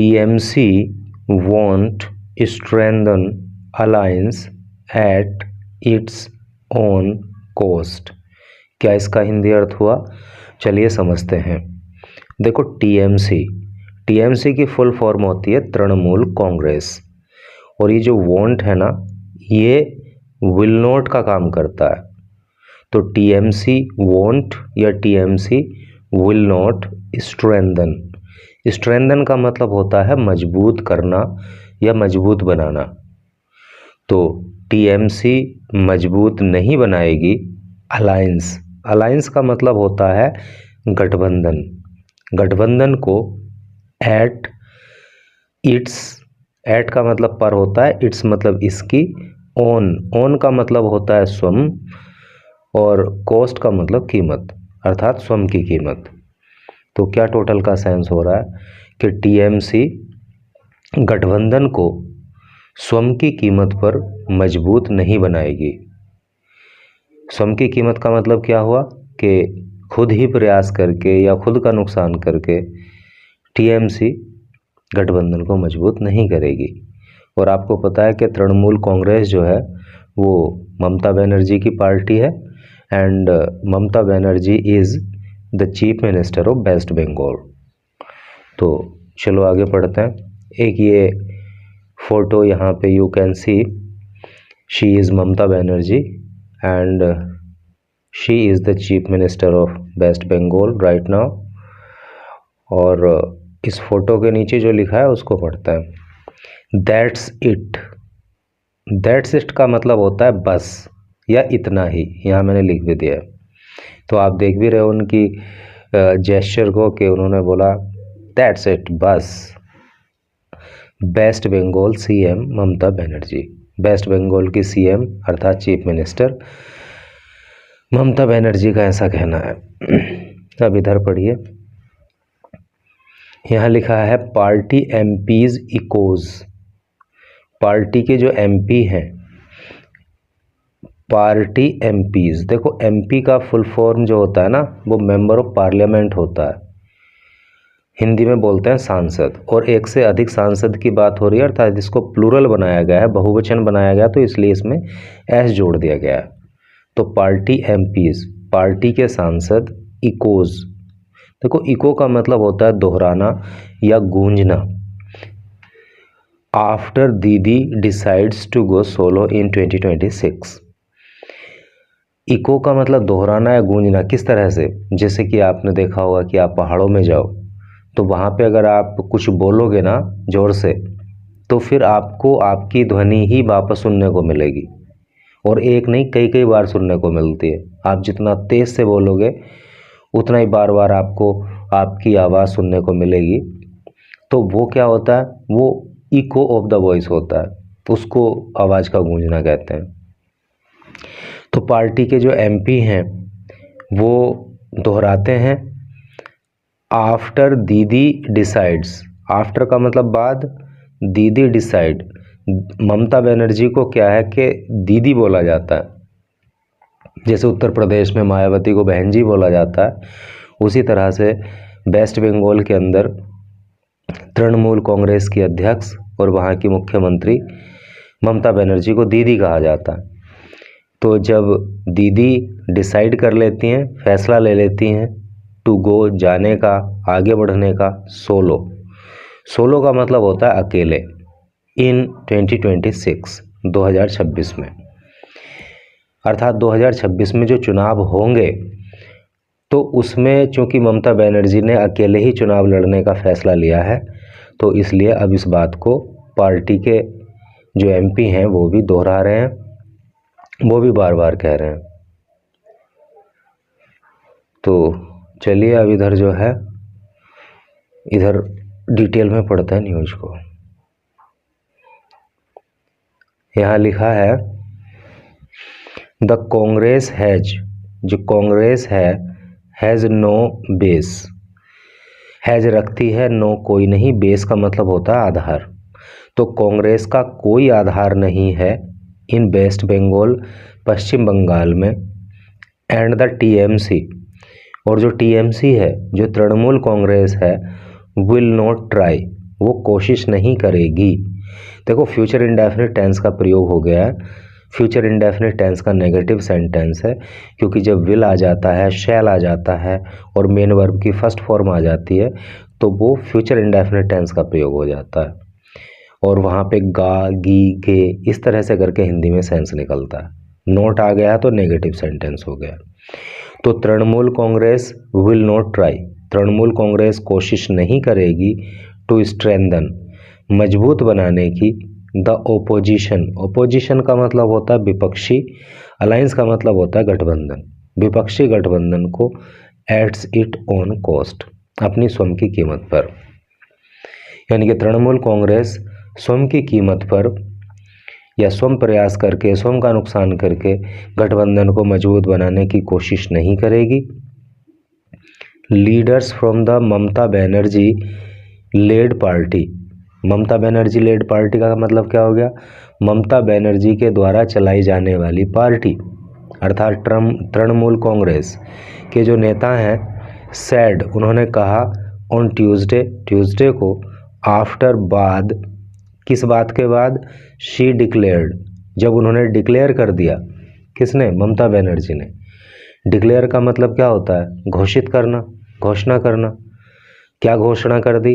TMC won't strengthen alliance at its own cost। क्या इसका हिंदी अर्थ हुआ? चलिए समझते हैं। देखो टीएमसी की फुल फॉर्म होती है तृणमूल कांग्रेस, और ये जो वॉन्ट है ना, ये विल नॉट का काम करता है। तो टीएमसी वॉन्ट या टीएमसी विल नॉट स्ट्रेंथन का मतलब होता है मजबूत करना या मजबूत बनाना। तो टीएमसी मजबूत नहीं बनाएगी अलायंस का मतलब होता है गठबंधन को एट का मतलब पर होता है, इट्स मतलब इसकी, ओन का मतलब होता है स्वयं, और कॉस्ट का मतलब कीमत, अर्थात स्वयं की कीमत। तो क्या टोटल का सेंस हो रहा है कि टीएमसी गठबंधन को स्वयं की कीमत पर मजबूत नहीं बनाएगी। स्वयं की कीमत का मतलब क्या हुआ कि खुद ही प्रयास करके या खुद का नुकसान करके टीएमसी गठबंधन को मजबूत नहीं करेगी। और आपको पता है कि तृणमूल कांग्रेस जो है वो ममता बनर्जी की पार्टी है, and Mamata Banerjee is the chief minister of West Bengal. तो चलो आगे पढ़ते हैं। एक ये फोटो यहाँ पे you can see, she is Mamata Banerjee and she is the chief minister of West Bengal right now. और इस फोटो के नीचे जो लिखा है उसको पढ़ते हैं। दैट्स इट का मतलब होता है बस या इतना ही, यहाँ मैंने लिख भी दिया है। तो आप देख भी रहे हो उनकी जेस्चर को कि उन्होंने बोला दैट्स इट, बस। Waste Bengal CM Mamata Banerjee, waste Bengal की सीएम अर्थात चीफ मिनिस्टर ममता बनर्जी का ऐसा कहना है। अब इधर पढ़िए, यहाँ लिखा है पार्टी एमपीज इकोज। पार्टी के जो एमपी हैं, पार्टी एमपीज, देखो एमपी का फुल फॉर्म जो होता है ना, वो मेंबर ऑफ पार्लियामेंट होता है, हिंदी में बोलते हैं सांसद। और एक से अधिक सांसद की बात हो रही है, अर्थात इसको प्लूरल बनाया गया है, बहुवचन बनाया गया, तो इसलिए इसमें एस जोड़ दिया गया है। तो पार्टी एमपीज, पार्टी के सांसद, इकोज, देखो इको का मतलब होता है दोहराना या गूंजना। After Didi decides to go solo in 2026। Echo का मतलब दोहराना या गूंजना। किस तरह से? जैसे कि आपने देखा होगा कि आप पहाड़ों में जाओ तो वहाँ पे अगर आप कुछ बोलोगे ना जोर से, तो फिर आपको आपकी ध्वनि ही वापस सुनने को मिलेगी, और एक नहीं कई कई बार सुनने को मिलती है। आप जितना तेज से बोलोगे उतना ही बार बार आपको आपकी आवाज़ सुनने को मिलेगी। तो वो क्या होता है, वो इको ऑफ द वॉइस होता है, तो उसको आवाज़ का गूंजना कहते हैं। तो पार्टी के जो एमपी हैं वो दोहराते हैं आफ्टर दीदी डिसाइड्स। आफ्टर का मतलब बाद, दीदी डिसाइड, ममता बनर्जी को क्या है कि दीदी बोला जाता है। जैसे उत्तर प्रदेश में मायावती को बहन जी बोला जाता है, उसी तरह से वेस्ट बंगाल के अंदर तृणमूल कांग्रेस की अध्यक्ष और वहाँ की मुख्यमंत्री ममता बनर्जी को दीदी कहा जाता है। तो जब दीदी डिसाइड कर लेती हैं, फैसला ले लेती हैं टू गो, जाने का, आगे बढ़ने का, सोलो का मतलब होता है अकेले, इन 2026 2026 में, अर्थात 2026 में जो चुनाव होंगे तो उसमें चूंकि ममता बनर्जी ने अकेले ही चुनाव लड़ने का फैसला लिया है, तो इसलिए अब इस बात को पार्टी के जो एमपी हैं वो भी दोहरा रहे हैं, वो भी बार बार कह रहे हैं। तो चलिए अब इधर जो है, इधर डिटेल में पढ़ते हैं न्यूज़ को। यहाँ लिखा है द कांग्रेस हैज, जो कांग्रेस है, हैज़ नो बेस, हैज रखती है, नो कोई नहीं, बेस का मतलब होता है आधार। तो कांग्रेस का कोई आधार नहीं है इन वेस्ट बंगाल, पश्चिम बंगाल में, एंड द टीएमसी, और जो टीएमसी है, जो तृणमूल कांग्रेस है, विल नॉट ट्राई, वो कोशिश नहीं करेगी। देखो फ्यूचर इंडेफिनिट टेंस का प्रयोग हो गया है। फ्यूचर इंडेफिनिट टेंस का नेगेटिव सेंटेंस है, क्योंकि जब विल आ जाता है, शैल आ जाता है और मेन वर्ब की फर्स्ट फॉर्म आ जाती है तो वो फ्यूचर इंडेफिनिट टेंस का प्रयोग हो जाता है और वहाँ पे गा, गी, गे इस तरह से करके हिंदी में सेंस निकलता है। नोट आ गया तो नेगेटिव सेंटेंस हो गया। तो Trinamool Congress will not try, Trinamool Congress कोशिश नहीं करेगी टू स्ट्रेंथन, मजबूत बनाने की, द ओपोजिशन, ओपोजिशन का मतलब होता है विपक्षी, अलायंस का मतलब होता है गठबंधन, विपक्षी गठबंधन को एट्स इट ऑन कॉस्ट, अपनी स्वयं की कीमत पर, यानी कि तृणमूल कांग्रेस स्वयं की कीमत पर या स्वयं प्रयास करके, स्वयं का नुकसान करके गठबंधन को मजबूत बनाने की कोशिश नहीं करेगी। Leaders from the Mamata Banerjee led party, Mamata Banerjee led party का मतलब क्या हो गया? ममता बनर्जी के द्वारा चलाई जाने वाली पार्टी, अर्थात तृणमूल कांग्रेस के जो नेता हैं, सैड उन्होंने कहा, ऑन ट्यूसडे, ट्यूसडे को, आफ्टर बाद, किस बात के बाद? शी डिक्लेयर्ड, जब उन्होंने डिक्लेयर कर दिया, किसने? ममता बनर्जी ने। डिक्लेयर का मतलब क्या होता है? घोषित करना, घोषणा करना। क्या घोषणा कर दी?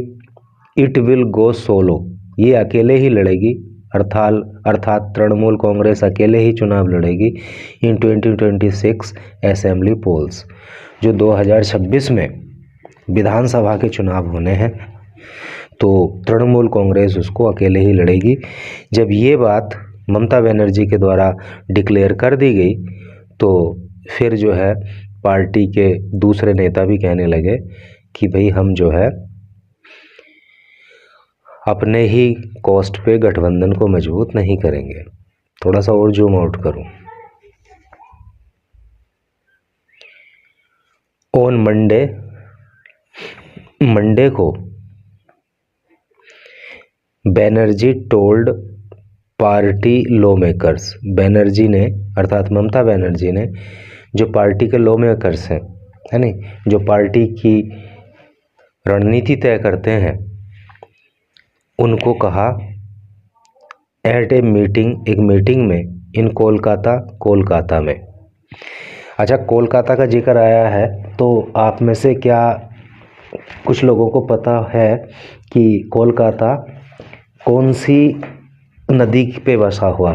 इट विल गो सोलो, ये अकेले ही लड़ेगी, अर्थात तृणमूल कांग्रेस अकेले ही चुनाव लड़ेगी इन 2026 असेंबली पोल्स, जो 2026 में विधानसभा के चुनाव होने हैं, तो तृणमूल कांग्रेस उसको अकेले ही लड़ेगी। जब ये बात ममता बनर्जी के द्वारा डिक्लेयर कर दी गई तो फिर जो है पार्टी के दूसरे नेता भी कहने लगे कि भाई हम जो है अपने ही कॉस्ट पे गठबंधन को मजबूत नहीं करेंगे। थोड़ा सा और जूम आउट करूं। ऑन मंडे को Banerjee told party law makers, Banerjee ने अर्थात ममता बनर्जी ने जो पार्टी के लॉ मेकर्स हैं, है नहीं, जो पार्टी की रणनीति तय करते हैं, उनको कहा एट ए मीटिंग, एक मीटिंग में, इन कोलकाता, कोलकाता में। अच्छा, कोलकाता का जिक्र आया है तो आप में से क्या कुछ लोगों को पता है कि कोलकाता कौन सी नदी पे बसा हुआ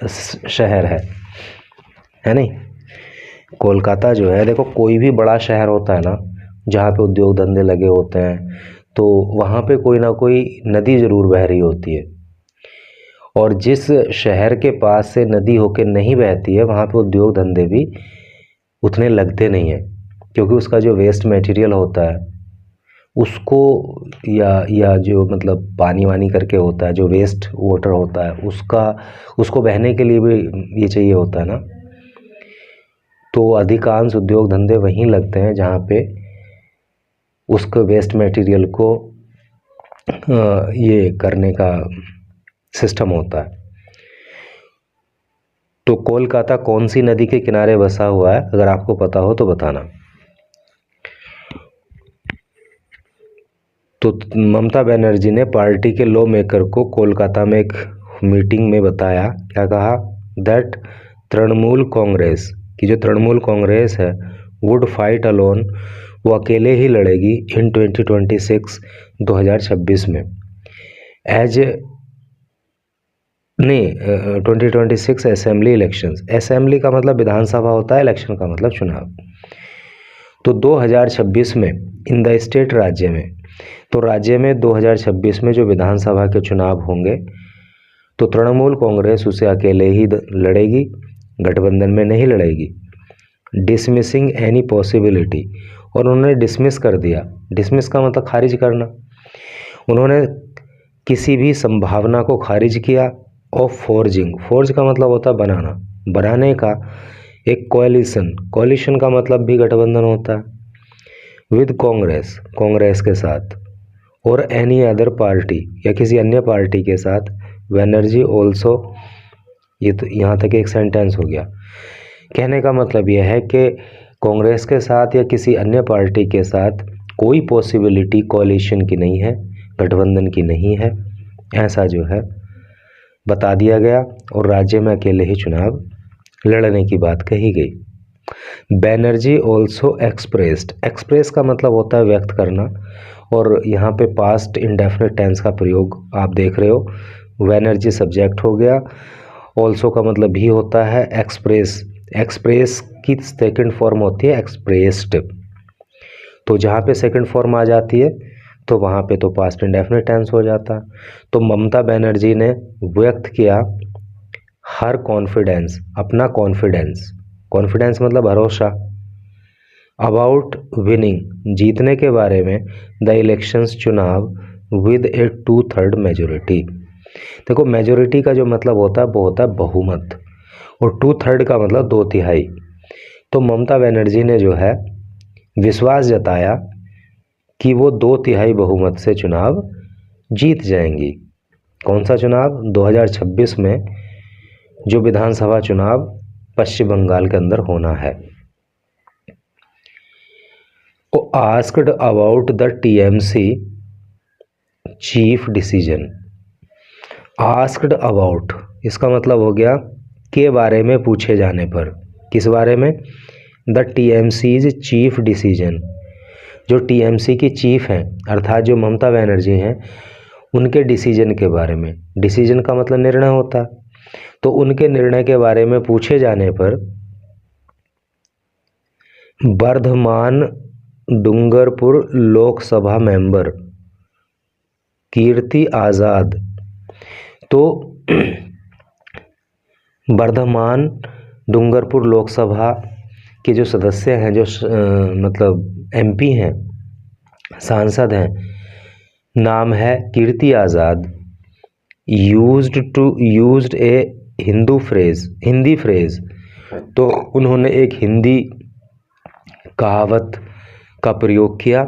शहर है नहीं? कोलकाता जो है, देखो कोई भी बड़ा शहर होता है ना जहाँ पे उद्योग धंधे लगे होते हैं, तो वहाँ पे कोई ना कोई नदी ज़रूर बह रही होती है, और जिस शहर के पास से नदी होके नहीं बहती है वहाँ पे उद्योग धंधे भी उतने लगते नहीं हैं, क्योंकि उसका जो वेस्ट मटेरियल होता है उसको या जो मतलब पानी वानी करके होता है, जो वेस्ट वाटर होता है उसको बहने के लिए भी ये चाहिए होता है ना। तो अधिकांश उद्योग धंधे वहीं लगते हैं जहाँ पे उसके वेस्ट मटेरियल को ये करने का सिस्टम होता है। तो कोलकाता कौन सी नदी के किनारे बसा हुआ है? अगर आपको पता हो तो बताना। तो ममता बनर्जी ने पार्टी के लॉ मेकर को कोलकाता में एक मीटिंग में बताया, क्या कहा? दैट तृणमूल कांग्रेस की जो तृणमूल कांग्रेस है वुड फाइट अलोन, वो अकेले ही लड़ेगी इन 2026 2026 में, एज नहीं 2026 असेंबली इलेक्शंस। असेंबली का मतलब विधानसभा होता है, इलेक्शन का मतलब चुनाव। तो 2026 में इन द स्टेट, राज्य में, तो राज्य में 2026 में जो विधानसभा के चुनाव होंगे तो तृणमूल कांग्रेस उसे अकेले ही लड़ेगी, गठबंधन में नहीं लड़ेगी। डिसमिसिंग एनी पॉसिबिलिटी, और उन्होंने डिसमिस कर दिया। डिसमिस का मतलब खारिज करना। उन्होंने किसी भी संभावना को खारिज किया। ऑफ फॉर्जिंग, फॉर्ज का मतलब होता है बनाना, बनाने का एक कोएलिशन, कोएलिशन का मतलब भी गठबंधन होता है। विद कांग्रेस, कांग्रेस के साथ, और एनी अदर पार्टी, या किसी अन्य पार्टी के साथ। बनर्जी ऑल्सो, ये तो यहाँ तक एक सेंटेंस हो गया। कहने का मतलब यह है कि कांग्रेस के साथ या किसी अन्य पार्टी के साथ कोई पॉसिबिलिटी कोalition की नहीं है, गठबंधन की नहीं है, ऐसा जो है बता दिया गया और राज्य में अकेले ही चुनाव लड़ने की बात कही गई। बैनर्जी ऑल्सो एक्सप्रेस्ड, एक्सप्रेस का मतलब होता है व्यक्त करना, और यहाँ पे पास्ट इंडेफिनिट टेंस का प्रयोग आप देख रहे हो। बैनर्जी सब्जेक्ट हो गया, ऑल्सो का मतलब भी होता है एक्सप्रेस, एक्सप्रेस की सेकंड फॉर्म होती है एक्सप्रेस्ड, तो जहाँ पे सेकंड फॉर्म आ जाती है तो वहाँ पे तो पास्ट इंडेफिनिट टेंस हो जाता। तो ममता बनर्जी ने व्यक्त किया हर कॉन्फिडेंस, अपना कॉन्फिडेंस, कॉन्फिडेंस मतलब भरोसा, अबाउट विनिंग, जीतने के बारे में, द इलेक्शंस, चुनाव, विद ए 2/3 मेजोरिटी। देखो मेजोरिटी का जो मतलब होता है वो होता है बहुमत, और 2/3 का मतलब 2/3। तो ममता बनर्जी ने जो है विश्वास जताया कि वो 2/3 बहुमत से चुनाव जीत जाएंगी। कौन सा चुनाव? 2026 में जो विधानसभा चुनाव पश्चिम बंगाल के अंदर होना है। Asked about the TMC chief decision, asked about इसका मतलब हो गया के बारे में पूछे जाने पर, किस बारे में? द टीएमसीज चीफ डिसीजन, जो टीएमसी की चीफ हैं अर्थात जो ममता बनर्जी हैं उनके डिसीजन के बारे में। डिसीजन का मतलब निर्णय होता है, तो उनके निर्णय के बारे में पूछे जाने पर वर्धमान डूंगरपुर लोकसभा मेंबर कीर्ति आज़ाद, तो वर्धमान डूंगरपुर लोकसभा के जो सदस्य हैं, जो मतलब एमपी हैं, सांसद हैं, नाम है कीर्ति आज़ाद, यूज्ड ए हिंदी फ्रेज, तो उन्होंने एक हिंदी कहावत का प्रयोग किया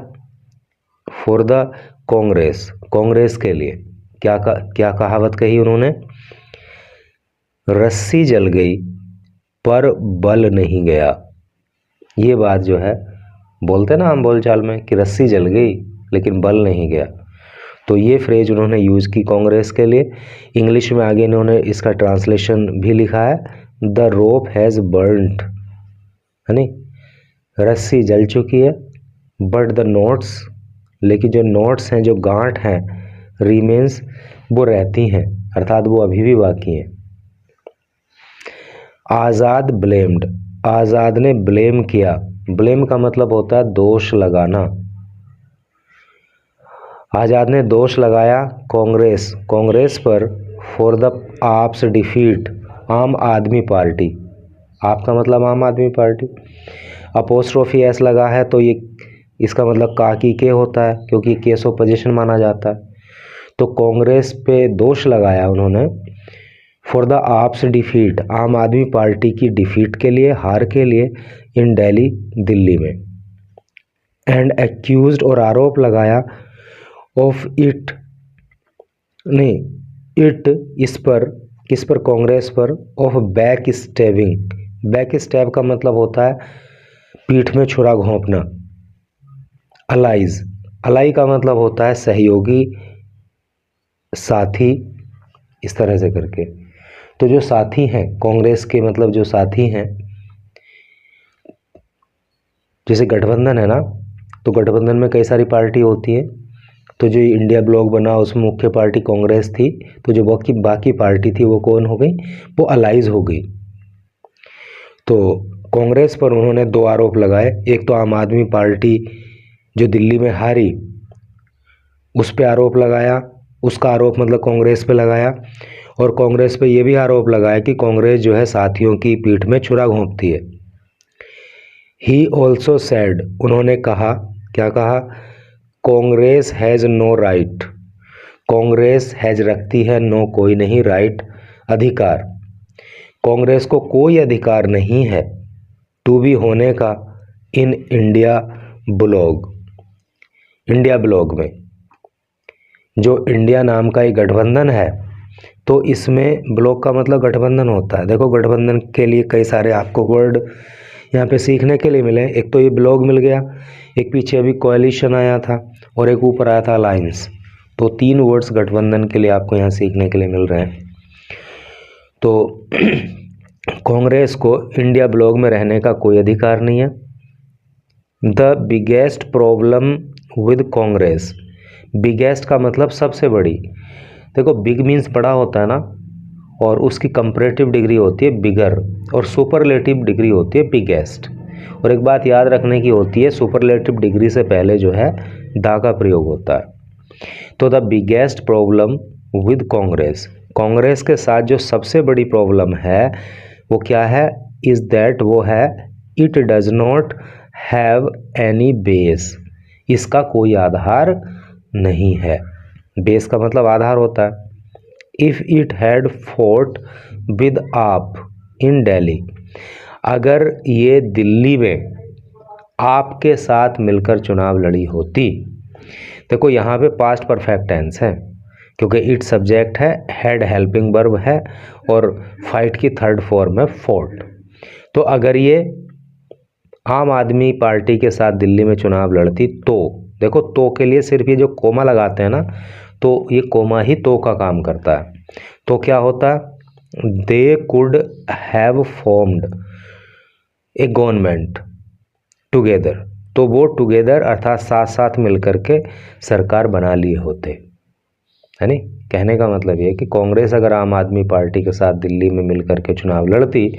फॉर द कांग्रेस, कांग्रेस के लिए। क्या कहावत कही उन्होंने? रस्सी जल गई पर बल नहीं गया। ये बात जो है बोलते ना हम बोलचाल में कि रस्सी जल गई लेकिन बल नहीं गया, तो ये फ्रेज उन्होंने यूज़ की कांग्रेस के लिए। इंग्लिश में आगे इन्होंने इसका ट्रांसलेशन भी लिखा है, द रोप हैज़ बर्न्ड, है नहीं, रस्सी जल चुकी है, बट द नोट्स, लेकिन जो नोट्स हैं, जो गांठ हैं, रिमेन्स, वो रहती हैं, अर्थात वो अभी भी बाकी हैं। आज़ाद ब्लेम्ड, आज़ाद ने ब्लेम किया, ब्लेम का मतलब होता है दोष लगाना। आज़ाद ने दोष लगाया कांग्रेस पर फॉर द आप्स डिफीट, आम आदमी पार्टी, आप का मतलब आम आदमी पार्टी, अपोस्ट्रोफी एस लगा है तो ये इसका मतलब काकी के होता है, क्योंकि केस ऑफ पोजीशन माना जाता है। तो कांग्रेस पे दोष लगाया उन्होंने फॉर द आप्स डिफीट, आम आदमी पार्टी की डिफीट के लिए, हार के लिए, इन दिल्ली, दिल्ली में। एंड एक्यूज्ड, और आरोप लगाया, ऑफ इट, नहीं, इट, इस पर, किस पर? कांग्रेस पर, of back stabbing, back stab का मतलब होता है पीठ में छुरा घोंपना। अलाइज, अलाई का मतलब होता है सहयोगी, साथी, इस तरह से करके। तो जो साथी हैं कांग्रेस के, मतलब जो साथी हैं, जैसे गठबंधन है ना, तो गठबंधन में कई सारी पार्टी होती है, तो जो इंडिया ब्लॉक बना उसमें मुख्य पार्टी कांग्रेस थी, तो जो बाकी पार्टी थी वो कौन हो गई? वो अलाइज हो गई। तो कांग्रेस पर उन्होंने दो आरोप लगाए, एक तो आम आदमी पार्टी जो दिल्ली में हारी उस पे आरोप लगाया, उसका आरोप मतलब कांग्रेस पे लगाया, और कांग्रेस पे ये भी आरोप लगाया कि कांग्रेस जो है साथियों की पीठ में छुरा घोंपती है। ही ऑल्सो सेड, उन्होंने कहा, क्या कहा? Congress has no right, Congress has रखती है, नो कोई नहीं, राइट अधिकार, कांग्रेस को कोई अधिकार नहीं है टू बी होने का, in India block, India block में, जो इंडिया नाम का एक गठबंधन है, तो इसमें ब्लॉक का मतलब गठबंधन होता है। देखो गठबंधन के लिए कई सारे आपको वर्ड यहाँ पे सीखने के लिए मिले, एक तो ये ब्लॉक मिल गया, एक पीछे अभी कोएलिशन आया था, और एक ऊपर आया था अलायंस। तो 3 वर्ड्स गठबंधन के लिए आपको यहाँ सीखने के लिए मिल रहे हैं। तो कांग्रेस को इंडिया ब्लॉक में रहने का कोई अधिकार नहीं है। The biggest problem with Congress, biggest का मतलब सबसे बड़ी। देखो बिग मीन्स बड़ा होता है ना, और उसकी कंपैरेटिव डिग्री होती है बिगर, और सुपरलेटिव डिग्री होती है बिगेस्ट। और एक बात याद रखने की होती है, सुपरलेटिव डिग्री से पहले जो है दा का प्रयोग होता है। तो the biggest problem with Congress, Congress के साथ जो सबसे बड़ी प्रॉब्लम है वो क्या है, इज दैट वो है it does not have any base, इसका कोई आधार नहीं है। बेस का मतलब आधार होता है। If it had fought with आप इन दिल्ली, अगर ये दिल्ली में आपके साथ मिलकर चुनाव लड़ी होती। देखो यहाँ पे पास्ट परफेक्ट टेंस है, क्योंकि इट सब्जेक्ट है, हैड हेल्पिंग वर्ब है, और फाइट की थर्ड फॉर्म है फॉट। तो अगर ये आम आदमी पार्टी के साथ दिल्ली में चुनाव लड़ती तो, देखो तो के लिए सिर्फ ये जो कोमा लगाते हैं ना, तो ये कोमा ही तो का काम करता है। तो क्या होता, they could have formed A government together, तो वो टुगेदर अर्थात साथ साथ मिलकर के सरकार बना लिए होते, है नी। कहने का मतलब ये कि कांग्रेस अगर आम आदमी पार्टी के साथ दिल्ली में मिलकर के चुनाव लड़ती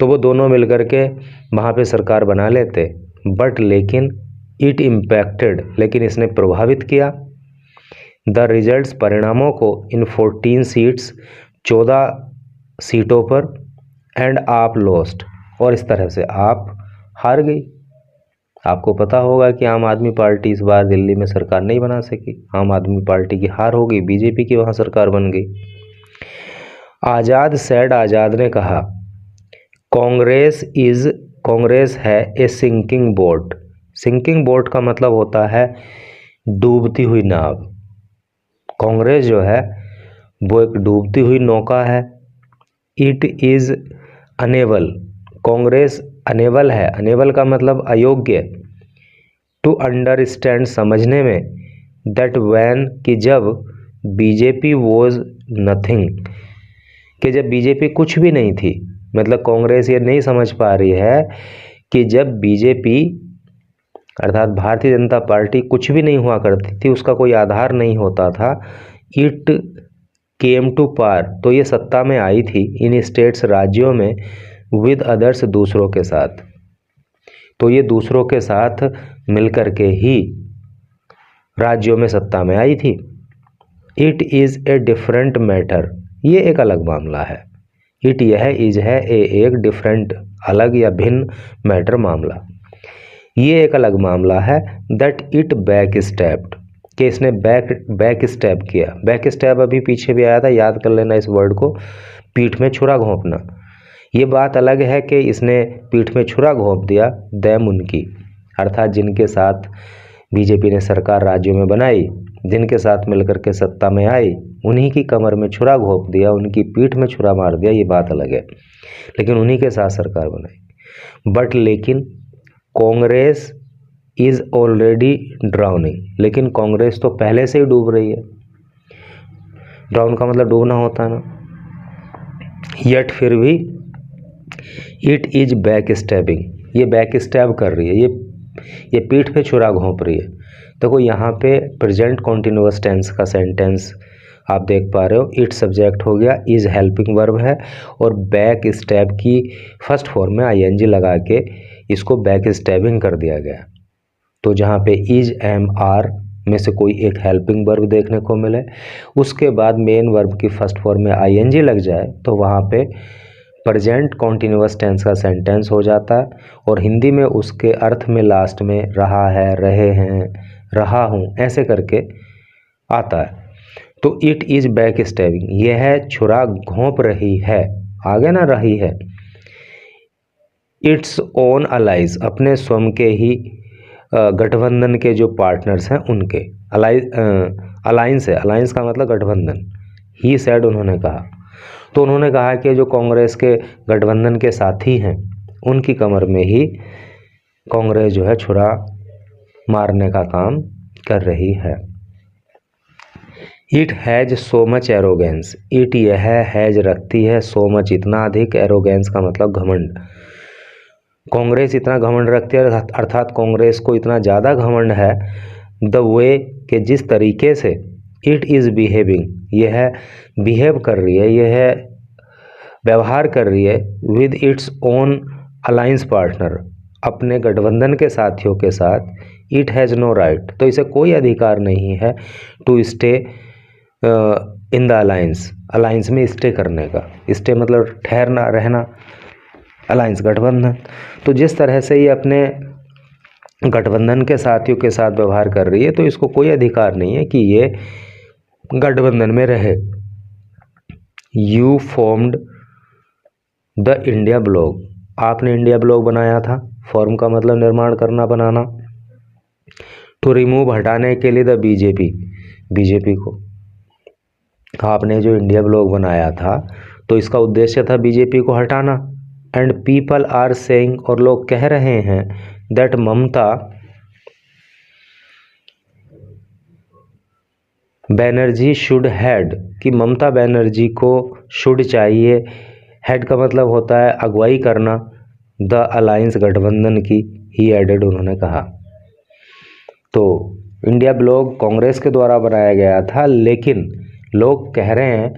तो वो दोनों मिलकर के वहाँ पे सरकार बना लेते। बट लेकिन इट इम्पैक्टेड, लेकिन इसने प्रभावित किया द रिजल्ट्स, परिणामों को, इन 14 सीट्स, 14 सीटों पर, एंड आप लॉस्ट, और इस तरह से आप हार गई। आपको पता होगा कि आम आदमी पार्टी इस बार दिल्ली में सरकार नहीं बना सकी, आम आदमी पार्टी की हार हो गई, बीजेपी की वहाँ सरकार बन गई। आज़ाद सैड, आज़ाद ने कहा, कांग्रेस है ए सिंकिंग बोट। सिंकिंग बोट का मतलब होता है डूबती हुई नाव। कांग्रेस जो है वो एक डूबती हुई नौका है। It is unable, Congress unable है, अनेबल का मतलब अयोग्य, टू अंडरस्टैंड, समझने में, दैट व्हेन, कि जब, बीजेपी वॉज नथिंग, कि जब बीजेपी कुछ भी नहीं थी। मतलब कांग्रेस ये नहीं समझ पा रही है कि जब बीजेपी अर्थात भारतीय जनता पार्टी कुछ भी नहीं हुआ करती थी, उसका कोई आधार नहीं होता था। इट केम टू पार, तो ये सत्ता में आई थी, इन स्टेट्स, राज्यों में, विद अदर्स, दूसरों के साथ। तो ये दूसरों के साथ मिलकर के ही राज्यों में सत्ता में आई थी। It is a different matter, ये एक अलग मामला है। इट यह, इज है, एक डिफरेंट, अलग या भिन्न, मैटर, मामला, ये एक अलग मामला है। दैट इट बैक स्टेप्ड, कि इसने बैक स्टेप किया। बैक स्टेप अभी पीछे भी आया था, याद कर लेना इस वर्ड को, पीठ में छुरा घोंपना। ये बात अलग है कि इसने पीठ में छुरा घोंप दिया, दैम उनकी, अर्थात जिनके साथ बीजेपी ने सरकार राज्यों में बनाई, जिनके साथ मिलकर के सत्ता में आई, उन्हीं की कमर में छुरा घोंप दिया, उनकी पीठ में छुरा मार दिया, ये बात अलग है, लेकिन उन्हीं के साथ सरकार बनाई। बट लेकिन कांग्रेस इज़ ऑलरेडी ड्राउनिंग, लेकिन कांग्रेस तो पहले से ही डूब रही है। ड्राउन का मतलब डूबना होता है ना। यट, फिर भी, इट इज बैक स्टेपिंग, ये बैक स्टेप कर रही है, ये पीठ पे छुरा घोंप रही है। देखो यहाँ पे प्रेजेंट कॉन्टिन्यूअस टेंस का सेंटेंस आप देख पा रहे हो। इट सब्जेक्ट हो गया, इज हेल्पिंग वर्ब है, और बैक स्टेप की फर्स्ट फॉर्म में आईएनजी लगा के इसको बैक स्टेपिंग कर दिया गया। तो जहाँ पे इज, एम, आर में से कोई एक हेल्पिंग वर्ब देखने को मिले, उसके बाद मेन वर्ब की फर्स्ट फॉर्म में आईएनजी लग जाए, तो वहाँ पे प्रेजेंट कॉन्टिन्यूअस टेंस का सेंटेंस हो जाता है, और हिंदी में उसके अर्थ में लास्ट में रहा है, रहे हैं, रहा हूँ, ऐसे करके आता है। तो इट इज बैक स्टेपिंग, यह है छुरा घोंप रही है, आगे ना रही है। इट्स ओन अलाइज, अपने स्वयं के ही गठबंधन के जो पार्टनर्स हैं उनके, अलायंस है, अलायंस का मतलब गठबंधन। ही सेड, उन्होंने कहा, तो उन्होंने कहा कि जो कांग्रेस के गठबंधन के साथी हैं उनकी कमर में ही कांग्रेस जो है छुरा मारने का काम कर रही है। It has so much arrogance, it यह हैज़ रखती है, सो मच इतना अधिक, एरोगेंस का मतलब घमंड। कांग्रेस इतना घमंड रखती है अर्थात कांग्रेस को इतना ज़्यादा घमंड है, द वे के जिस तरीके से इट इज़ बिहेविंग, यह बिहेव कर रही है, यह व्यवहार कर रही है with its own alliance partner, अपने गठबंधन के साथियों के साथ, इट हैज़ नो राइट, तो इसे कोई अधिकार नहीं है to stay in the alliance, alliance में स्टे करने का, स्टे मतलब ठहरना रहना, अलायंस गठबंधन। तो जिस तरह से ये अपने गठबंधन के साथियों के साथ व्यवहार कर रही है, तो इसको कोई अधिकार नहीं है कि ये गठबंधन में रहे। You formed the India block, आपने इंडिया ब्लॉक बनाया था, फॉर्म का मतलब निर्माण करना, बनाना। टू रिमूव हटाने के लिए द बीजेपी, बीजेपी को आपने जो इंडिया ब्लॉक बनाया था तो इसका उद्देश्य था बीजेपी को हटाना। एंड पीपल आर सेइंग, और लोग कह रहे हैं, that Mamata Banerjee should had, कि ममता बनर्जी को शुड चाहिए, हेड का मतलब होता है अगुवाई करना, द अलायंस गठबंधन की, ही एडेड, उन्होंने कहा। तो इंडिया ब्लॉक कांग्रेस के द्वारा बनाया गया था, लेकिन लोग कह रहे हैं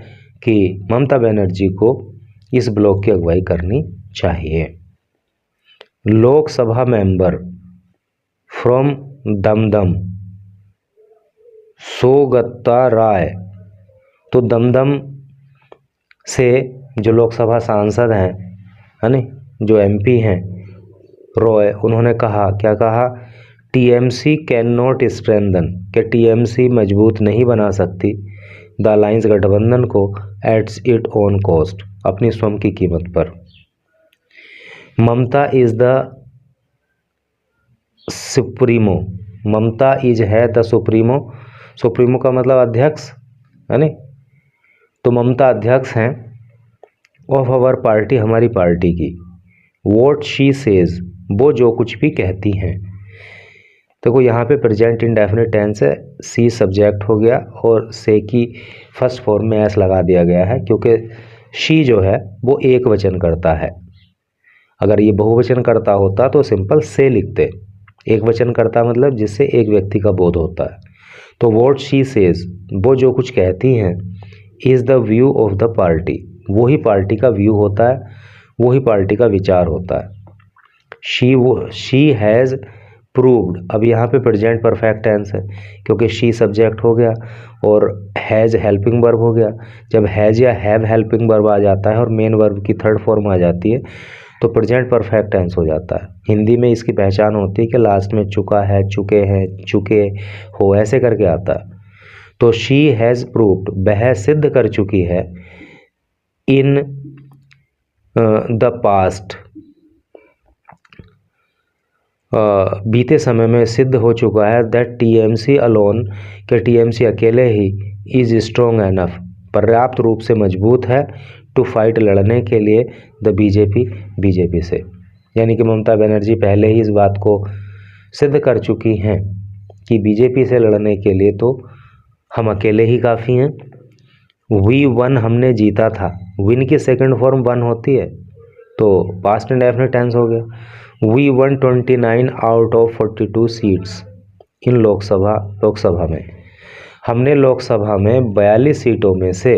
कि ममता बनर्जी को इस ब्लॉक की अगुवाई करनी चाहिए। लोकसभा मेंबर फ्रॉम दमदम सोगत्ता राय, तो दमदम से जो लोकसभा सांसद हैं, है ना, जो एमपी हैं रॉय, उन्होंने कहा, क्या कहा, टीएमसी कैन नॉट स्ट्रेंथन, कि टीएमसी मजबूत नहीं बना सकती द अलायंस गठबंधन को एट्स इट ओन कॉस्ट, अपनी स्वयं की कीमत पर। Mamata is the supremo, Mamata is है द सुप्रीमो, सुप्रीमो का मतलब अध्यक्ष, है ना, तो ममता अध्यक्ष हैं ऑफ आवर पार्टी, हमारी पार्टी की। वॉट शी सेज, वो जो कुछ भी कहती हैं। देखो यहाँ पे प्रेजेंट इंडेफिनिट टेंस है, सी सब्जेक्ट हो गया और से की फर्स्ट फॉर्म में एस लगा दिया गया है, क्योंकि शी जो है वो एक वचन करता है। अगर ये बहुवचन करता होता तो सिंपल से लिखते, एक वचन करता मतलब जिससे एक व्यक्ति का बोध होता है। तो वॉट शी सेज, वो जो कुछ कहती हैं, is the view of the party, वही पार्टी का व्यू होता है, वही पार्टी का विचार होता है। शी हैज़ प्रूव्ड, अब यहाँ पे प्रेजेंट परफेक्ट टेंस है, क्योंकि शी सब्जेक्ट हो गया और हैज़ हेल्पिंग वर्ब हो गया। जब हैज़ या हैव हेल्पिंग वर्ब आ जाता है और मेन वर्ब की थर्ड फॉर्म आ जाती है तो प्रेजेंट परफेक्ट टेंस हो जाता है। हिंदी में इसकी पहचान होती है कि लास्ट में चुका है, चुके हैं, चुके हो, ऐसे करके आता है। तो शी हैज़ प्रूव्ड, वह सिद्ध कर चुकी है, इन द पास्ट, बीते समय में सिद्ध हो चुका है, दैट टीएमसी अलोन, के टीएमसी अकेले ही, इज स्ट्रॉन्ग एनफ, पर्याप्त रूप से मजबूत है, टू फाइट, लड़ने के लिए, द बीजेपी, बीजेपी से। यानी कि ममता बनर्जी पहले ही इस बात को सिद्ध कर चुकी हैं कि बीजेपी से लड़ने के लिए तो हम अकेले ही काफ़ी हैं। वी वन, हमने जीता था, विन की सेकंड फॉर्म वन होती है तो पास्ट इंडेफिनिट टेंस हो गया। We won 29 out of 42 seats in Lok Sabha में, हमने लोकसभा में 42 सीटों में से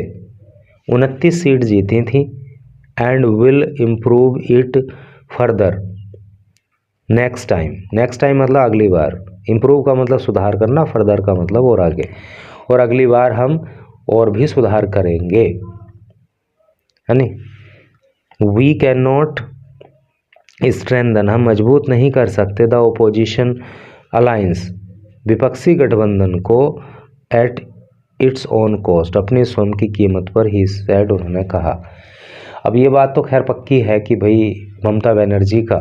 29 सीट जीती थी। And will improve it further next time, next time मतलब अगली बार, इम्प्रूव का मतलब सुधार करना, फर्दर का मतलब और आगे, और अगली बार हम और भी सुधार करेंगे, है नी। वी कैन नॉट स्ट्रेंथन, हम मजबूत नहीं कर सकते, द ओपोजिशन अलायंस, विपक्षी गठबंधन को, एट इट्स ओन कॉस्ट, अपनी स्वयं की कीमत पर, ही सेड, उन्होंने कहा। अब ये बात तो खैर पक्की है कि भाई ममता बनर्जी का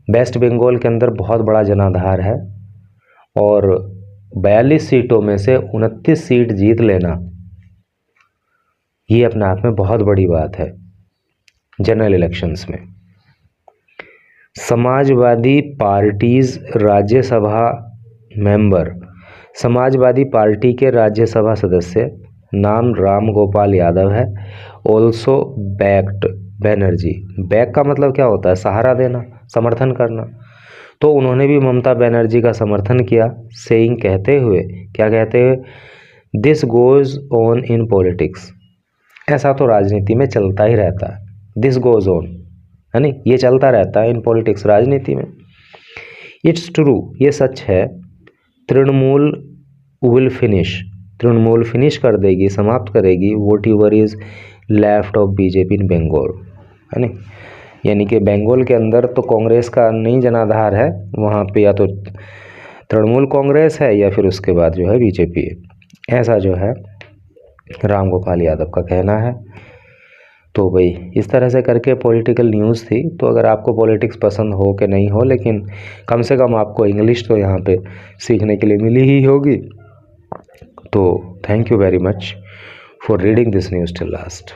वेस्ट बंगाल के अंदर बहुत बड़ा जनाधार है और 42 सीटों में से 29 सीट जीत लेना ये अपने आप में बहुत बड़ी बात है जनरल इलेक्शंस में। Samajwadi parties Rajya Sabha member Samajwadi party के राज्यसभा सदस्य, नाम राम गोपाल यादव है। Also backed Banerjee. बैक का मतलब क्या होता है? सहारा देना, समर्थन करना। तो उन्होंने भी ममता बनर्जी का समर्थन किया, सेइंग कहते हुए, क्या कहते हुए? This goes on in politics. ऐसा तो राजनीति में चलता ही रहता है, दिस गोज ऑन, है नहीं, ये चलता रहता है इन पॉलिटिक्स, राजनीति में। इट्स ट्रू, ये सच है। Trinamool will finish, Trinamool finish कर देगी, समाप्त करेगी whatever is left of BJP in Bengal, है नहीं, यानी कि बंगाल के अंदर तो कांग्रेस का नहीं जनाधार है, वहाँ पे या तो तृणमूल कांग्रेस है या फिर उसके बाद जो है बीजेपी है। ऐसा जो है राम गोपाल यादव का कहना है। तो भाई इस तरह से करके पॉलिटिकल न्यूज़ थी। तो अगर आपको पॉलिटिक्स पसंद हो कि नहीं हो, लेकिन कम से कम आपको इंग्लिश तो यहाँ पे सीखने के लिए मिली ही होगी। तो thank you very much for reading this news till last.